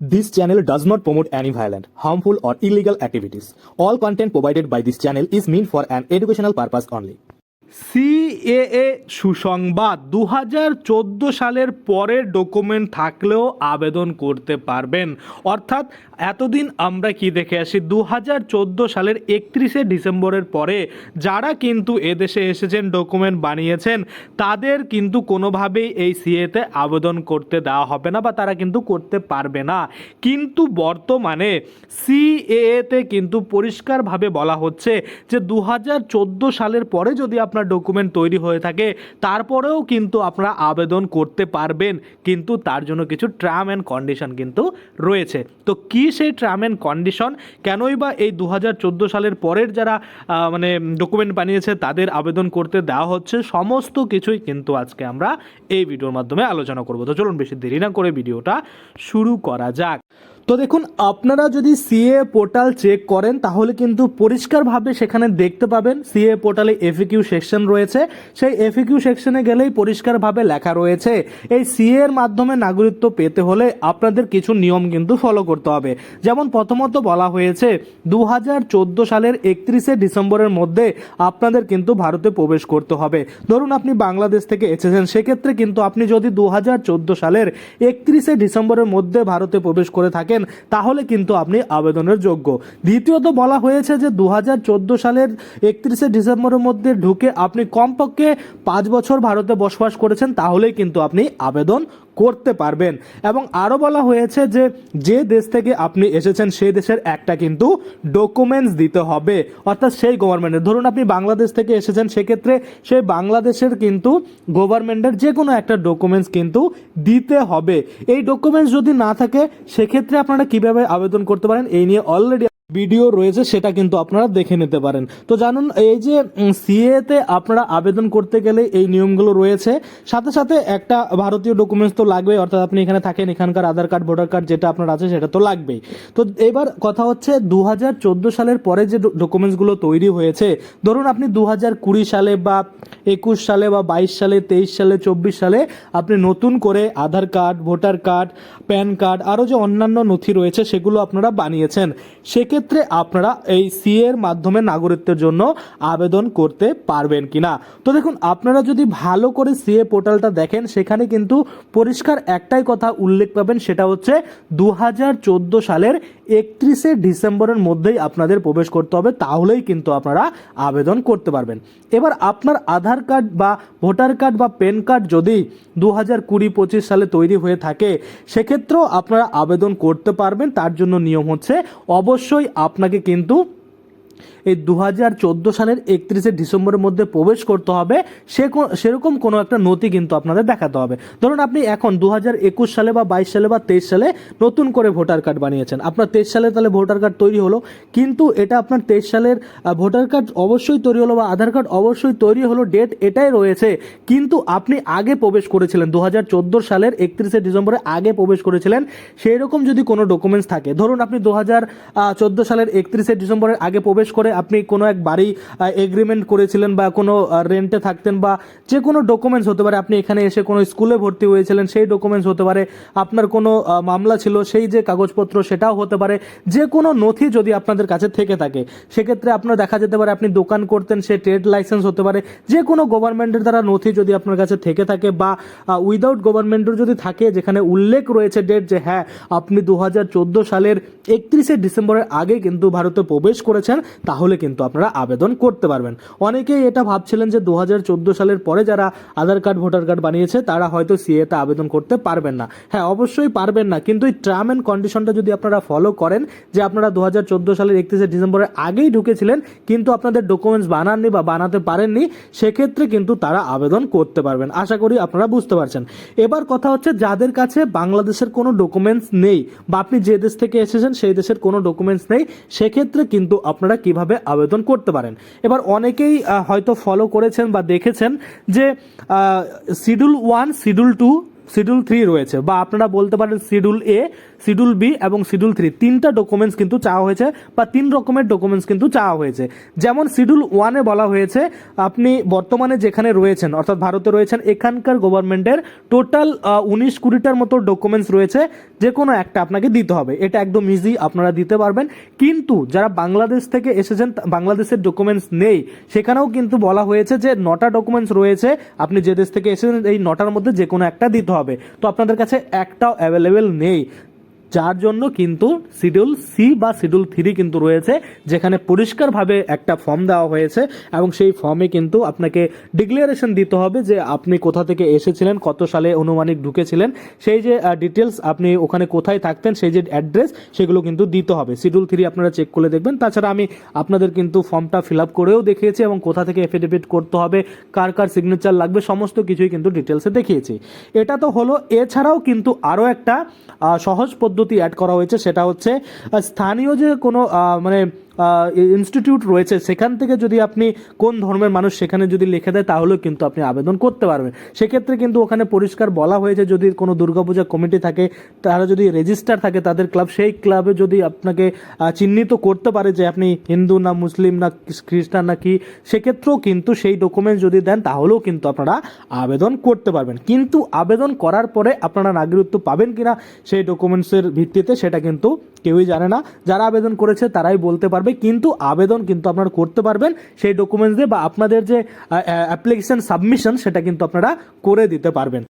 This channel does not promote any violent, harmful, or illegal activities. All content provided by this channel is meant for an educational purpose only. CAA সুসংবাদ 2014 সালের পরের document থাকলেও আবেদন করতে পারবেন। অর্থাৎ এতদিন আমরা কি দেখে আসি 2014 সালের 31শে ডিসেম্বরের পরে যারা কিন্তু এদেশে এসেছেন ডকুমেন্ট বানিয়েছেন তাদের কিন্তু কোনোভাবেই এই সিএতে আবেদন করতে দেওয়া হবে না বা তারা কিন্তু করতে পারবে না। কিন্তু বর্তমানে সিএএতে কিন্তু পরিষ্কারভাবে বলা হচ্ছে যে 2014 সালের পরে যদি আপনার ডকুমেন্ট তৈরি হয়ে থাকে তারপরেও কিন্তু আপনারা আবেদন করতে পারবেন, কিন্তু তার জন্য কিছু টার্ম অ্যান্ড কন্ডিশন কিন্তু রয়েছে। তো কি সেই টার্ম অ্যান্ড কন্ডিশন, কেনই বা এই 2014 সালের পরের যারা ডকুমেন্ট বানিয়েছে তাদের আবেদন করতে দেওয়া হচ্ছে, সমস্ত কিছুই কিন্তু আজকে আমরা এই ভিডিওর মাধ্যমে আলোচনা করব। তো চলুন বেশি দেরি না করে ভিডিওটা শুরু করা যাক। তো দেখুন, আপনারা যদি সিএ পোর্টাল চেক করেন তাহলে কিন্তু পরিষ্কারভাবে সেখানে দেখতে পাবেন সিএ পোর্টালে এফএকিউ সেকশন রয়েছে। সেই এফএকিউ সেকশনে গেলেই পরিষ্কারভাবে লেখা রয়েছে এই সিএ এর মাধ্যমে নাগরিকত্ব পেতে হলে আপনাদের কিছু নিয়ম কিন্তু ফলো করতে হবে। যেমন প্রথমত বলা হয়েছে 2014 সালের 31শে ডিসেম্বরের মধ্যে আপনাদের কিন্তু ভারতে প্রবেশ করতে হবে। ধরুন আপনি বাংলাদেশ থেকে এসেছেন, সেক্ষেত্রে কিন্তু আপনি যদি 2014 সালের 31শে ডিসেম্বরের মধ্যে ভারতে প্রবেশ করে থাকেন তাহলে কিন্তু আপনি আবেদনের যোগ্য। দ্বিতীয়ত বলা হয়েছে যে 2014 সালের 31শে ডিসেম্বরের মধ্যে ঢুকে আপনি কমপক্ষে 5 বছর ভারতে বসবাস করেছেন তাহলেই কিন্তু আপনি আবেদন করতে পারবেন। এবং আরও বলা হয়েছে যে যে দেশ থেকে আপনি এসেছেন সেই দেশের একটা কিন্তু ডকুমেন্টস দিতে হবে, অর্থাৎ সেই গভর্নমেন্টের, ধরুন আপনি বাংলাদেশ থেকে এসেছেন সেক্ষেত্রে সেই বাংলাদেশের কিন্তু গভর্নমেন্টের যে কোনো একটা ডকুমেন্টস কিন্তু দিতে হবে। এই ডকুমেন্টস যদি না থাকে সেক্ষেত্রে আপনারা কিভাবে আবেদন করতে পারেন এই নিয়ে অলরেডি ভিডিও রয়েছে, সেটা কিন্তু আপনারা দেখে নিতে পারেন। তো জানুন, এই যে সিএতে আপনারা আবেদন করতে গেলে এই নিয়মগুলো রয়েছে, সাথে সাথে একটা ভারতীয় ডকুমেন্টস তো লাগবেই, অর্থাৎ আপনি এখানে থাকেন এখানকার আধার কার্ড ভোটার কার্ড যেটা আপনার আছে সেটা তো লাগবেই। তো এবার কথা হচ্ছে 2014 সালের পরে যে ডকুমেন্টসগুলো তৈরি হয়েছে, ধরুন আপনি 2020 সালে বা 21 সালে বা 22 সালে 23 সালে 24 সালে আপনি নতুন করে Aadhaar card voter card PAN card আরও যে অন্যান্য নথি রয়েছে সেগুলো আপনারা বানিয়েছেন, সেক্ষেত্রে আপনারা এই সিএ এর মাধ্যমে নাগরিকত্বের জন্য আবেদন করতে পারবেন কিনা। তো দেখুন, আপনারা যদি ভালো করে সিএ পোর্টালটা দেখেন সেখানে কিন্তু পরিষ্কার একটাই কথা উল্লেখ পাবেন, সেটা হচ্ছে 2014 সালের 31শে ডিসেম্বরের মধ্যেই আপনাদের প্রবেশ করতে হবে, তাহলেই কিন্তু আপনারা আবেদন করতে পারবেন। এবার আপনার আধার কার্ড বা ভোটার কার্ড বা প্যান কার্ড যদি 2020-25 সালে তৈরি হয়ে থাকে সেক্ষেত্রেও আপনারা আবেদন করতে পারবেন। তার জন্য নিয়ম হচ্ছে অবশ্যই আপনাকে কিন্তু এই 2014 সালের 31শে ডিসেম্বরের মধ্যে প্রবেশ করতে হবে, সেরকম কোনো একটা নথি কিন্তু আপনাদের দেখাতে হবে। ধরুন আপনি এখন 2021 সালে বা 22 সালে বা 23 সালে নতুন করে ভোটার কার্ড বানিয়েছেন, আপনার 23 সালে তাহলে ভোটার কার্ড তৈরি হলো, কিন্তু এটা আপনার 23 সালের ভোটার কার্ড অবশ্যই তৈরি হলো বা আধার কার্ড অবশ্যই তৈরি হলো, ডেট এটাই রয়েছে, কিন্তু আপনি আগে প্রবেশ করেছিলেন 2014 সালের 31শে ডিসেম্বরে আগে প্রবেশ করেছিলেন, সেই রকম যদি কোনো ডকুমেন্টস থাকে, ধরুন আপনি 2014 সালের 31শে ডিসেম্বরের আগে প্রবেশ করে আপনি কোনো এক বাড়ি এগ্রিমেন্ট করেছিলেন বা কোনো রেন্টে থাকতেন বা যে কোনো ডকুমেন্টস হতে পারে, আপনি এখানে এসে কোনো স্কুলে ভর্তি হয়েছিলেন সেই ডকুমেন্টস হতে পারে, আপনার কোনো মামলা ছিল সেই যে কাগজপত্র সেটাও হতে পারে, যে কোনো নথি যদি আপনাদের কাছে থেকে থাকে সেক্ষেত্রে আপনার দেখা যেতে পারে আপনি দোকান করতেন, সে ট্রেড লাইসেন্স হতে পারে, যে কোনো গভর্নমেন্টের দ্বারা নথি যদি আপনার কাছে থেকে থাকে বা উইদাউট গভর্নমেন্টের যদি থাকে যেখানে উল্লেখ রয়েছে ডেট যে হ্যাঁ আপনি 2014 সালের 31শে ডিসেম্বরের আগে কিন্তু ভারতে প্রবেশ করেছেন, তাহলে কিন্তু আপনারা আবেদন করতে পারবেন। অনেকেই এটা ভাবছিলেন যে 2014 সালের পরে যারা আধার কার্ড ভোটার কার্ড বানিয়েছে তারা হয়তো সিএতে আবেদন করতে পারবেন না। হ্যাঁ, অবশ্যই পারবেন না, কিন্তু এই টার্ম অ্যান্ড কন্ডিশনটা যদি আপনারা ফলো করেন যে আপনারা 2014 সালের 31শে ডিসেম্বরের আগেই ঢুকেছিলেন কিন্তু আপনাদের ডকুমেন্টস বানাননি বা বানাতে পারেননি, সেক্ষেত্রে কিন্তু তারা আবেদন করতে পারবেন। আশা করি আপনারা বুঝতে পারছেন। এবার কথা হচ্ছে যাদের কাছে বাংলাদেশের কোনো ডকুমেন্টস নেই বা আপনি যে দেশ থেকে এসেছেন সেই দেশের কোনো ডকুমেন্টস নেই, সেক্ষেত্রে কিন্তু আপনারা কিভাবে আবেদন করতে পারেন। এবার অনেকেই হয়তো ফলো করেছেন বা দেখেছেন যে শিডিউল 1 শিডিউল 2 শিডিউল 3 রয়েছে, বা আপনারা বলতে পারেন শিডিউল এ, শিডিউল বি এবং শিডিউল 3, তিনটা ডকুমেন্টস কিন্তু চাওয়া হয়েছে, বা 3 রকমের ডকুমেন্টস কিন্তু চাওয়া হয়েছে। যেমন শিডিউল 1-এ বলা হয়েছে আপনি বর্তমানে যেখানে রয়েছেন অর্থাৎ ভারতে রয়েছেন, এখানকার গভর্নমেন্টের টোটাল 19-20টার মতো ডকুমেন্টস রয়েছে, যে কোনো একটা আপনাকে দিতে হবে। এটা একদম ইজি, আপনারা দিতে পারবেন। কিন্তু যারা বাংলাদেশ থেকে এসেছেন, বাংলাদেশের ডকুমেন্টস নেই, সেখানেও কিন্তু বলা হয়েছে যে 9টা ডকুমেন্টস রয়েছে, আপনি যে দেশ থেকে এসেছেন এই 9টার মধ্যে যে কোনো একটা দিতে হবে। তো আপনাদের কাছে একটাও অ্যাভেলেবেল নেই, যার জন্য কিন্তু শিডিউল সি বা শিডিউল 3 কিন্তু রয়েছে, যেখানে পরিষ্কারভাবে একটা ফর্ম দেওয়া হয়েছে এবং সেই ফর্মে কিন্তু আপনাকে ডিক্লারেশন দিতে হবে যে আপনি কোথা থেকে এসেছিলেন, কত সালে অনুমানিক ঢুকেছিলেন, সেই যে ডিটেলস, আপনি ওখানে কোথায় থাকতেন, সেই যে অ্যাড্রেস, সেগুলো কিন্তু দিতে হবে। শিডিউল 3 আপনারা চেক করে দেখবেন। তাছাড়া আমি আপনাদের কিন্তু ফর্মটা ফিল আপ করেও দেখিয়েছি এবং কোথা থেকে এফিডেভিট করতে হবে, কার কার সিগনেচার লাগবে, সমস্ত কিছুই কিন্তু ডিটেলসে দেখিয়েছি। এটা তো হলো। এছাড়াও কিন্তু আরও একটা সহজ পদ্ধতি অ্যাড করা হয়েছে, সেটা হচ্ছে স্থানীয় যে কোনো মানে ইনস্টিটিউট রয়েছে, সেখান থেকে যদি আপনি কোন ধর্মের মানুষ সেখানে যদি লিখে দেয়, তাহলেও কিন্তু আপনি আবেদন করতে পারবেন। সেক্ষেত্রে কিন্তু ওখানে পরিষ্কার বলা হয়েছে, যদি কোনো দুর্গাপূজা কমিটি থাকে, তারা যদি রেজিস্টার থাকে তাদের ক্লাব, সেই ক্লাবে যদি আপনাকে চিহ্নিত করতে পারে যে আপনি হিন্দু না মুসলিম না খ্রিস্টান না কি, সেক্ষেত্রেও কিন্তু সেই ডকুমেন্টস যদি দেন, তাহলেও কিন্তু আপনারা আবেদন করতে পারবেন। কিন্তু আবেদন করার পরে আপনারা নাগরিকত্ব পাবেন কিনা সেই ডকুমেন্টসের ভিত্তিতে, সেটা কিন্তু কেউই জানে না। যারা আবেদন করেছে তারাই বলতে পারবে। কিন্তু আবেদন কিন্তু আপনারা করতে পারবেন সেই ডকুমেন্টস দিয়ে, বা আপনাদের যে অ্যাপ্লিকেশন সাবমিশন, সেটা কিন্তু আপনারা করে দিতে পারবেন।